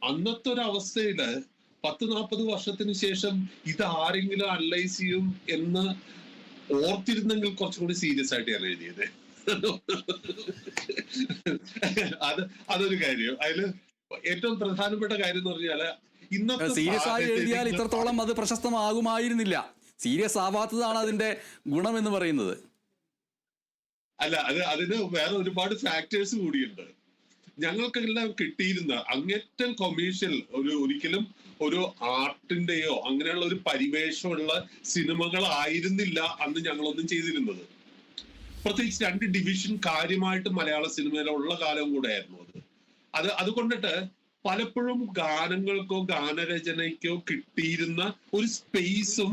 അന്നത്തെ ഒരു അവസ്ഥയില് 10-40 വർഷത്തിന് ശേഷം ഇത് ആരെങ്കിലും അനലൈസ് ചെയ്യും എന്ന് ഓർത്തിരുന്നെങ്കിൽ കുറച്ചും കൂടി സീരിയസ് ആയിട്ട് ഞാൻ എഴുതിയത്. അത് അതൊരു കാര്യം. അതില് ഏറ്റവും പ്രധാനപ്പെട്ട കാര്യം എന്ന് പറഞ്ഞാല് ഇന്നത്തെ സീരിയസ് ആയി എഴുതിയാൽ സാഹചര്യങ്ങൾ ഇത്രത്തോളം അത് പ്രശസ്തമാകുമായിരുന്നില്ല. സീരിയസ് ആവാത്തതാണ് അതിന്റെ ഗുണം എന്ന് പറയുന്നത്. അല്ല, അതിന് വേറെ ഒരുപാട് ഫാക്ടേഴ്സ് കൂടിയുണ്ട്. ഞങ്ങൾക്കെല്ലാം കിട്ടിയിരുന്ന അങ്ങേറ്റം കൊമേഴ്ഷ്യൽ ഒരിക്കലും ഒരു ആർട്ടിന്റെയോ അങ്ങനെയുള്ള ഒരു പരിവേഷമുള്ള സിനിമകളായിരുന്നില്ല അന്ന് ഞങ്ങളൊന്നും ചെയ്തിരുന്നത്. പ്രത്യേകിച്ച് 2 ഡിവിഷൻ കാര്യമായിട്ട് മലയാള സിനിമയിലുള്ള കാലം കൂടെ ആയിരുന്നു അതുകൊണ്ടിട്ട് പലപ്പോഴും ഗാനങ്ങൾക്കോ ഗാനരചനയ്ക്കോ കിട്ടിയിരുന്ന ഒരു സ്പേസും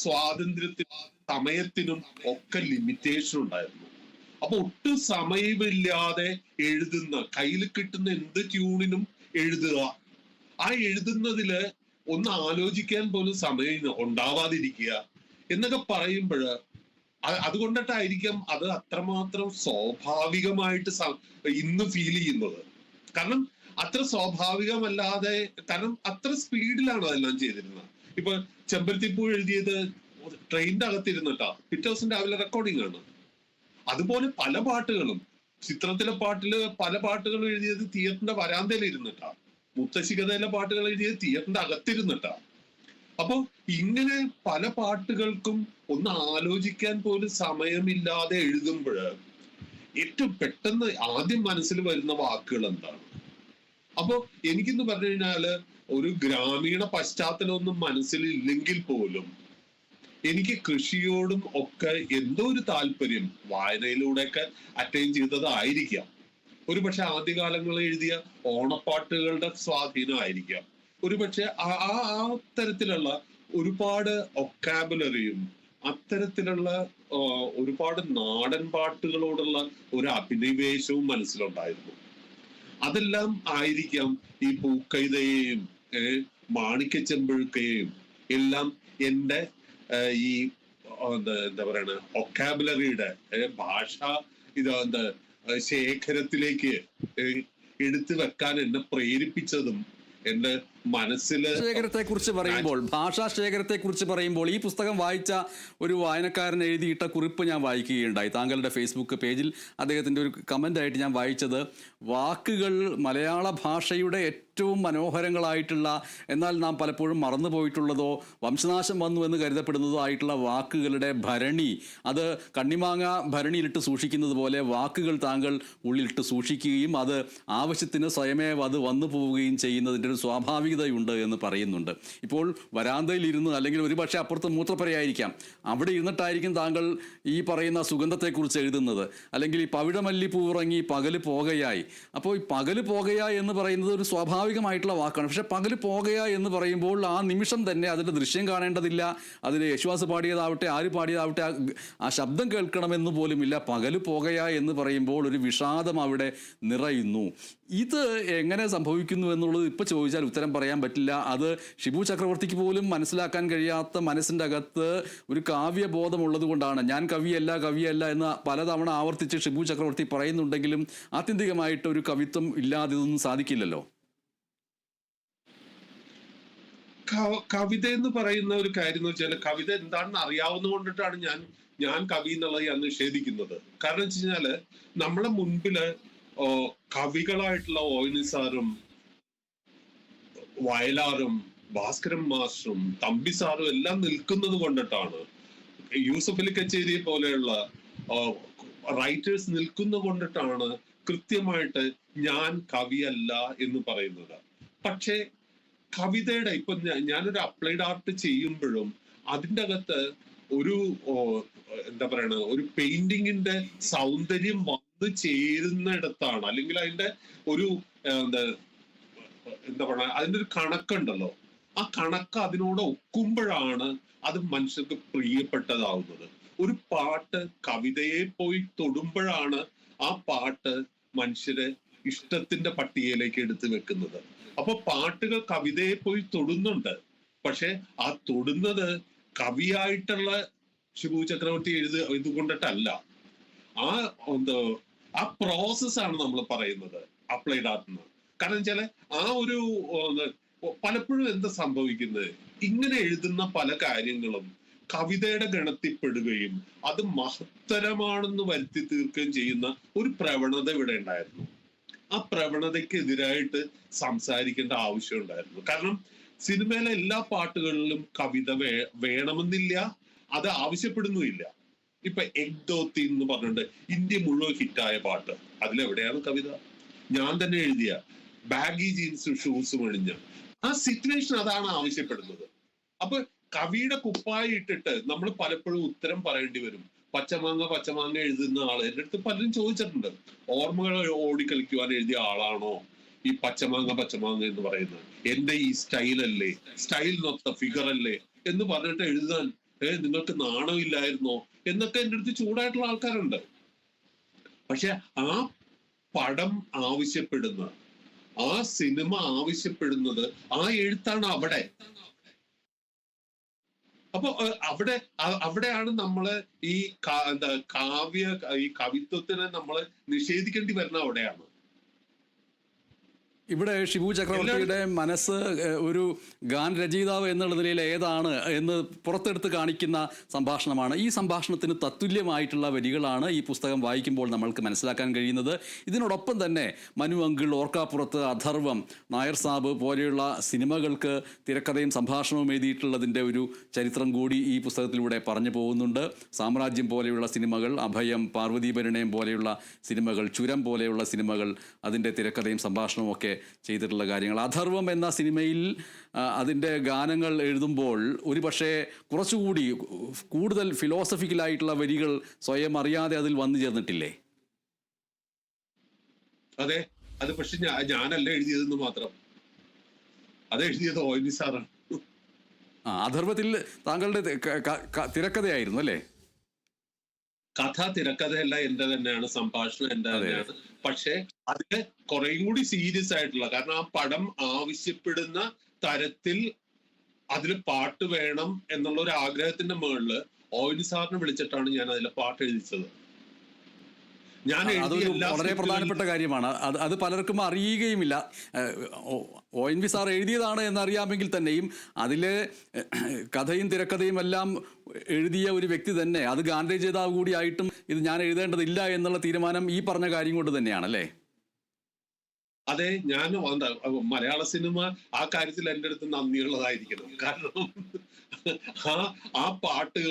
സ്വാതന്ത്ര്യത്തിനും സമയത്തിനും ഒക്കെ ലിമിറ്റേഷൻ ഉണ്ടായിരുന്നു. അപ്പൊ ഒട്ടും സമയമില്ലാതെ എഴുതുന്ന, കയ്യിൽ കിട്ടുന്ന എന്ത് ട്യൂണിനും എഴുതുക, ആ എഴുതുന്നതില് ഒന്ന് ആലോചിക്കാൻ പോലും സമയം ഉണ്ടാവാതിരിക്കുക എന്നൊക്കെ പറയുമ്പോൾ അതുകൊണ്ടിട്ടായിരിക്കാം അത് അത്രമാത്രം സ്വാഭാവികമായിട്ട് ഇന്ന് ഫീൽ ചെയ്യുന്നത്. കാരണം അത്ര സ്വാഭാവികമല്ലാതെ, കാരണം അത്ര സ്പീഡിലാണ് അതെല്ലാം ചെയ്തിരുന്നത്. ഇപ്പൊ ചെമ്പരത്തിപ്പൂ എഴുതിയത് ട്രെയിനിന്റെ അകത്തിരുന്നിട്ടാ, പിറ്റേ ദിവസം രാവിലെ റെക്കോർഡിംഗ് ആണ്. അതുപോലെ പല പാട്ടുകളും, ചിത്രത്തിലെ പാട്ടില് പല പാട്ടുകളും എഴുതിയത് തിയേറ്ററിന്റെ വരാന്തയിൽ ഇരുന്നിട്ടാ, മുത്തശ്ശി കഥയിലെ പാട്ടുകൾ എഴുതിയത് തിയേറ്ററിന്റെ അകത്തിരുന്നിട്ടാ. അപ്പൊ ഇങ്ങനെ പല പാട്ടുകൾക്കും ഒന്ന് ആലോചിക്കാൻ പോലും സമയമില്ലാതെ എഴുതുമ്പോൾ ഏറ്റവും പെട്ടെന്ന് ആദ്യം മനസ്സിൽ വരുന്ന വാക്കുകൾ എന്താണ്? അപ്പൊ എനിക്കെന്ന് പറഞ്ഞു കഴിഞ്ഞാല് ഒരു ഗ്രാമീണ പശ്ചാത്തലമൊന്നും മനസ്സിലില്ലെങ്കിൽ പോലും എനിക്ക് കൃഷിയോടും ഒക്കെ എന്തോ ഒരു താല്പര്യം വായനയിലൂടെയൊക്കെ അറ്റൈൻ ചെയ്തതായിരിക്കാം. ഒരുപക്ഷെ ആദ്യകാലങ്ങളിൽ എഴുതിയ ഓണപ്പാട്ടുകളുടെ സ്വാധീനമായിരിക്കാം. ഒരുപക്ഷെ ആ തരത്തിലുള്ള ഒരുപാട് ഒക്കാബുലറിയും അത്തരത്തിലുള്ള ഒരുപാട് നാടൻ പാട്ടുകളോടുള്ള ഒരു അഭിനിവേശവും മനസ്സിലുണ്ടായിരുന്നു. അതെല്ലാം ആയിരിക്കാം ഈ പൂക്കൈതയെയും മാണിക്യച്ചെമ്പഴുക്കയെയും എല്ലാം എൻ്റെ ഈ എന്താ പറയണ ഒക്കാബുലറിയുടെ ഭാഷ ശേഖരത്തിലേക്ക് എടുത്തു വെക്കാൻ എന്നെ പ്രേരിപ്പിച്ചതും എന്റെ മനസ്സില് ശേഖരത്തെ കുറിച്ച് പറയുമ്പോൾ, ഭാഷാ ശേഖരത്തെ കുറിച്ച് പറയുമ്പോൾ, ഈ പുസ്തകം വായിച്ച ഒരു വായനക്കാരൻ എഴുതിയിട്ട കുറിപ്പ് ഞാൻ വായിക്കുകയുണ്ടായി. താങ്കളുടെ ഫേസ്ബുക്ക് പേജിൽ അദ്ദേഹത്തിൻ്റെ ഒരു കമൻ്റ് ആയിട്ട് ഞാൻ വായിച്ചത്, വാക്കുകൾ മലയാള ഭാഷയുടെ ഏറ്റവും മനോഹരങ്ങളായിട്ടുള്ള, എന്നാൽ നാം പലപ്പോഴും മറന്നുപോയിട്ടുള്ളതോ വംശനാശം വന്നു എന്ന് കരുതപ്പെടുന്നതോ ആയിട്ടുള്ള വാക്കുകളുടെ ഭരണി, അത് കണ്ണിമാങ്ങ ഭരണിയിലിട്ട് സൂക്ഷിക്കുന്നത് പോലെ വാക്കുകൾ താങ്കൾ ഉള്ളിലിട്ട് സൂക്ഷിക്കുകയും അത് ആവശ്യത്തിന് സ്വയമേവ അത് വന്നു പോവുകയും ചെയ്യുന്നതിൻ്റെ ഒരു സ്വാഭാവികതയുണ്ട് എന്ന് പറയുന്നുണ്ട്. ഇപ്പോൾ വരാന്തയിൽ ഇരുന്ന്, അല്ലെങ്കിൽ ഒരുപക്ഷെ അപ്പുറത്ത് മൂത്രപ്പുരയായിരിക്കാം, അവിടെ ഇരുന്നിട്ടായിരിക്കും താങ്കൾ ഈ പറയുന്ന സുഗന്ധത്തെക്കുറിച്ച് എഴുതുന്നത്. അല്ലെങ്കിൽ ഈ പവിഴമല്ലിപ്പൂ ഇറങ്ങി പകല് പോകയായി. അപ്പോൾ ഈ പകല് പോകയായി എന്ന് പറയുന്നത് ഒരു സ്വാഭാവികമായിട്ടുള്ള വാക്കാണ്. പക്ഷെ പകല് പോകയാ എന്ന് പറയുമ്പോൾ ആ നിമിഷം തന്നെ അതിൻ്റെ ദൃശ്യം കാണേണ്ടതില്ല, അതിൽ യേശുദാസ് പാടിയതാവട്ടെ ആര് പാടിയതാവട്ടെ ആ ശബ്ദം കേൾക്കണമെന്ന് പോലുമില്ല. പകല് പോകയാ എന്ന് പറയുമ്പോൾ ഒരു വിഷാദം അവിടെ നിറയുന്നു. ഇത് എങ്ങനെ സംഭവിക്കുന്നു എന്നുള്ളത് ഇപ്പോൾ ചോദിച്ചാൽ ഉത്തരം പറയാൻ പറ്റില്ല. അത് ഷിബു ചക്രവർത്തിക്ക് പോലും മനസ്സിലാക്കാൻ കഴിയാത്ത മനസ്സിൻ്റെ അകത്ത് ഒരു കാവ്യബോധമുള്ളത് കൊണ്ടാണ്. ഞാൻ കവിയല്ല എന്ന് പലതവണ ആവർത്തിച്ച് ഷിബു ചക്രവർത്തി പറയുന്നുണ്ടെങ്കിലും ആത്യന്തികമായിട്ട് ഒരു കവിത്വം ഇല്ലാതെ ഇതൊന്നും സാധിക്കില്ലല്ലോ. കവിത എന്ന് പറയുന്ന ഒരു കാര്യം എന്ന് വെച്ചാൽ, കവിത എന്താണെന്ന് അറിയാവുന്ന കൊണ്ടിട്ടാണ് ഞാൻ കവി എന്നുള്ളത് ഞാൻ നിഷേധിക്കുന്നത്. കാരണം വെച്ച് കഴിഞ്ഞാല് നമ്മളെ മുൻപില് കവികളായിട്ടുള്ള ON സാറും വയലാറും ഭാസ്കരൻ മാസ്റ്ററും തമ്പി സാറും എല്ലാം നിൽക്കുന്നത് കൊണ്ടിട്ടാണ്, യൂസഫ് അലി കച്ചേരിയെ പോലെയുള്ള റൈറ്റേഴ്സ് നിൽക്കുന്ന കൊണ്ടിട്ടാണ് കൃത്യമായിട്ട് ഞാൻ കവിയല്ല എന്ന് പറയുന്നത്. പക്ഷേ കവിതയുടെ ഇപ്പൊ ഞാനൊരു അപ്ലൈഡ് ആർട്ട് ചെയ്യുമ്പോഴും അതിൻ്റെ അകത്ത് ഒരു എന്താ പറയണ ഒരു പെയിന്റിങ്ങിന്റെ സൗന്ദര്യം വന്നു ചേരുന്നിടത്താണ്, അല്ലെങ്കിൽ അതിന്റെ ഒരു എന്താ പറയുക, അതിന്റെ ഒരു കണക്കുണ്ടല്ലോ, ആ കണക്ക് അതിനോട് ഒക്കുമ്പോഴാണ് അത് മനുഷ്യർക്ക് പ്രിയപ്പെട്ടതാവുന്നത്. ഒരു പാട്ട് കവിതയെ പോയി തൊടുമ്പോഴാണ് ആ പാട്ട് മനുഷ്യരെ ഇഷ്ടത്തിന്റെ പട്ടികയിലേക്ക് എടുത്തു വെക്കുന്നത്. അപ്പൊ പാട്ടുകൾ കവിതയെ പോയി തൊടുന്നുണ്ട്, പക്ഷെ ആ തൊടുന്നത് കവിയായിട്ടുള്ള ഷിബു ചക്രവർത്തി ഇതുകൊണ്ടിട്ടല്ല. ആ പ്രോസസ്സാണ് നമ്മൾ പറയുന്നത് അപ്ലൈഡ് ആർട്ട് എന്ന്. കാരണം വെച്ചാല് ആ ഒരു പലപ്പോഴും എന്താ സംഭവിക്കുന്നത്, ഇങ്ങനെ എഴുതുന്ന പല കാര്യങ്ങളും കവിതയുടെ ഗണത്തിൽപ്പെടുകയും അത് മഹത്തരമാണെന്ന് വരുത്തി തീർക്കുകയും ചെയ്യുന്ന ഒരു പ്രവണത ഇവിടെ ഉണ്ടായിരുന്നു. ആ പ്രവണതയ്ക്ക് എതിരായിട്ട് സംസാരിക്കേണ്ട ആവശ്യം ഉണ്ടായിരുന്നു. കാരണം സിനിമയിലെ എല്ലാ പാട്ടുകളിലും കവിത വേണമെന്നില്ല, അത് ആവശ്യപ്പെടുന്നുമില്ല. ഇപ്പൊ എഗ് ദോത്തി എന്ന് പറഞ്ഞിട്ട് ഇന്ത്യ മുഴുവൻ ഹിറ്റായ പാട്ട്, അതിലെവിടെയാണ് കവിത? ഞാൻ തന്നെ എഴുതിയ ബാഗി ജീൻസും ഷൂസും അണിഞ്ഞ ആ സിറ്റുവേഷൻ അതാണ് ആവശ്യപ്പെടുന്നത്. അപ്പൊ കവിയുടെ കുപ്പായി ഇട്ടിട്ട് നമ്മൾ പലപ്പോഴും ഉത്തരം പറയേണ്ടി വരും. പച്ചമാങ്ങ എഴുതുന്ന ആള് എന്റെ അടുത്ത് പലരും ചോദിച്ചിട്ടുണ്ട്, ഓർമ്മകൾ ഓടിക്കളിക്കുവാൻ എഴുതിയ ആളാണോ ഈ പച്ചമാങ്ങ എന്ന് പറയുന്നത്? എന്റെ ഈ സ്റ്റൈലല്ലേ, സ്റ്റൈലിനൊത്ത ഫിഗർ അല്ലേ എന്ന് പറഞ്ഞിട്ട് എഴുതാൻ നിങ്ങൾക്ക് നാണമില്ലായിരുന്നോ എന്നൊക്കെ എൻ്റെ അടുത്ത് ചൂടായിട്ടുള്ള ആൾക്കാരുണ്ട്. പക്ഷെ ആ പടം ആവശ്യപ്പെടുന്ന, ആ സിനിമ ആവശ്യപ്പെടുന്നത് ആ എഴുത്താണ് അവിടെ. അപ്പൊ അവിടെയാണ് നമ്മള് ഈ ഈ കവിത്വത്തിനെ നമ്മള് നിഷേധിക്കേണ്ടി വരുന്ന അവിടെയാണ്. ഇവിടെ ഷിബു ചക്രവർത്തിയുടെ മനസ്സ് ഒരു ഗാനരചയിതാവ് എന്നുള്ള നിലയിൽ ഏതാണ് എന്ന് പുറത്തെടുത്ത് കാണിക്കുന്ന സംഭാഷണമാണ്. ഈ സംഭാഷണത്തിന് തത്തുല്യമായിട്ടുള്ള വരികളാണ് ഈ പുസ്തകം വായിക്കുമ്പോൾ നമ്മൾക്ക് മനസ്സിലാക്കാൻ കഴിയുന്നത്. ഇതിനോടൊപ്പം തന്നെ മനു അങ്കിൾ, ഓർക്കാപ്പുറത്ത്, അഥർവം, നായർ സാബ് പോലെയുള്ള സിനിമകൾക്ക് തിരക്കഥയും സംഭാഷണവും എഴുതിയിട്ടുള്ളതിൻ്റെ ഒരു ചരിത്രം കൂടി ഈ പുസ്തകത്തിലൂടെ പറഞ്ഞു പോകുന്നുണ്ട്. സാമ്രാജ്യം പോലെയുള്ള സിനിമകൾ, അഭയം, പാർവതി പരിണയം പോലെയുള്ള സിനിമകൾ, ചുരം പോലെയുള്ള സിനിമകൾ, അതിൻ്റെ തിരക്കഥയും സംഭാഷണവും ഒക്കെ ചെയ്തിട്ടുള്ള കാര്യങ്ങൾ. അഥർവം എന്ന സിനിമയിൽ അതിൻ്റെ ഗാനങ്ങൾ എഴുതുമ്പോൾ ഒരു പക്ഷേ കുറച്ചുകൂടി കൂടുതൽ ഫിലോസഫിക്കലായിട്ടുള്ള വരികൾ സ്വയം അറിയാതെ അതിൽ വന്നു ചേർന്നിട്ടില്ലേ? അതെ, അത് പക്ഷെ ഞാനല്ല എഴുതിയതെന്ന് മാത്രം. അത് എഴുതിയത് ONV സാറാണ്. അഥർവത്തിൽ താങ്കളുടെ തിരക്കഥയായിരുന്നു അല്ലേ? കഥ തിരക്കഥയല്ല, എന്റെ തന്നെയാണ്, സംഭാഷണം എന്റെ തന്നെയാണ്. പക്ഷെ അതിന് കുറേയും കൂടി സീരിയസ് ആയിട്ടുള്ള, കാരണം ആ പടം ആവശ്യപ്പെടുന്ന തരത്തിൽ അതിൽ പാട്ട് വേണം എന്നുള്ള ഒരു ആഗ്രഹത്തിന്റെ മുകളില് ONV സാറിനെ വിളിച്ചിട്ടാണ് ഞാൻ അതിലെ പാട്ട് എഴുതിച്ചത്. അതൊരു വളരെ പ്രധാനപ്പെട്ട കാര്യമാണ്. അത് പലർക്കും അറിയുകയുമില്ല. ONV സാർ എഴുതിയതാണ് എന്നറിയാമെങ്കിൽ തന്നെയും അതിലെ കഥയും തിരക്കഥയും എല്ലാം എഴുതിയ ഒരു വ്യക്തി തന്നെ, അത് ഗാനരചയിതാവ് കൂടിയായിട്ടും ഇത് ഞാൻ എഴുതേണ്ടതില്ല എന്നുള്ള തീരുമാനം ഈ പറഞ്ഞ കാര്യം കൊണ്ട് തന്നെയാണല്ലേ? അതെ, ഞാൻ മലയാള സിനിമ ആ കാര്യത്തിൽ എൻ്റെ അടുത്ത് നന്ദിയുള്ളതായിരിക്കണം. കാരണം ആ പാട്ടുകൾ